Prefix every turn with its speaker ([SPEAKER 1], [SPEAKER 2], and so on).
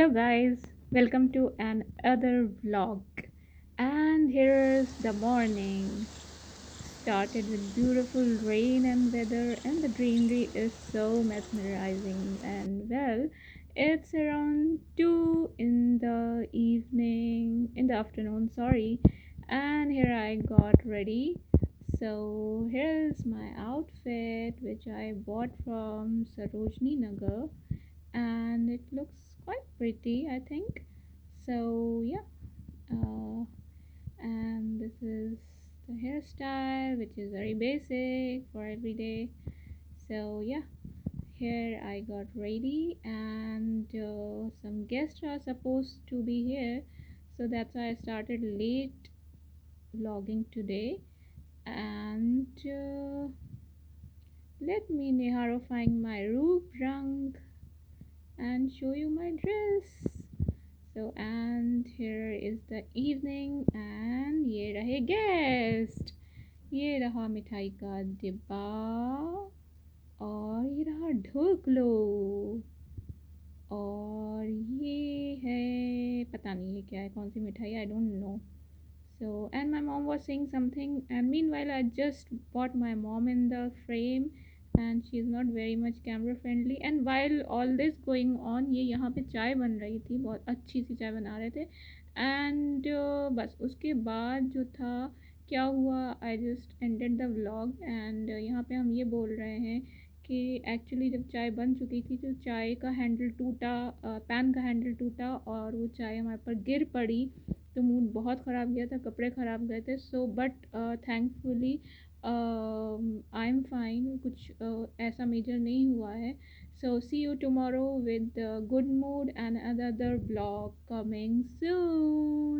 [SPEAKER 1] Hello guys, welcome to another vlog. And here's the morning. Started with beautiful rain and weather, and the greenery is so mesmerizing. And well, it's around 2 in the evening, in the afternoon, sorry. And here I got ready. So here's my outfit, which I bought from Sarojini Nagar, and it looks quite pretty, I think. So yeah, uh, and this is the hairstyle, which is very basic for every day. So yeah, here I got ready, and some guests are supposed to be here, so that's why I started late vlogging today. And let me narrowifying my roop rang and show you my dress. So, and here is the evening, and ये रहे guest, ये रहा मिठाई का डिब्बा, और ये रहा ढोकलो, और ये है पता नहीं ये क्या है, कौन सी मिठाई, I don't know. So, and my mom was saying something, and meanwhile I just bought my mom in the frame, and she's not very much camera friendly. And while all this going on, ये यहाँ पे चाय बन रही थी, बहुत अच्छी सी चाय बना रहे थे. एंड बस उसके बाद जो था, क्या हुआ, I just ended the vlog. And यहाँ पे हम ये बोल रहे हैं कि एक्चुअली जब चाय बन चुकी थी तो चाय का हैंडल टूटा, पैन का हैंडल टूटा, और वो चाय हमारे पर गिर पड़ी. तो मूड बहुत ख़राब गया था, कपड़े ख़राब गए थे. So but thankfully I am fine, कुछ ऐसा मेजर नहीं हुआ है. So see you tomorrow with good mood and another blog coming soon.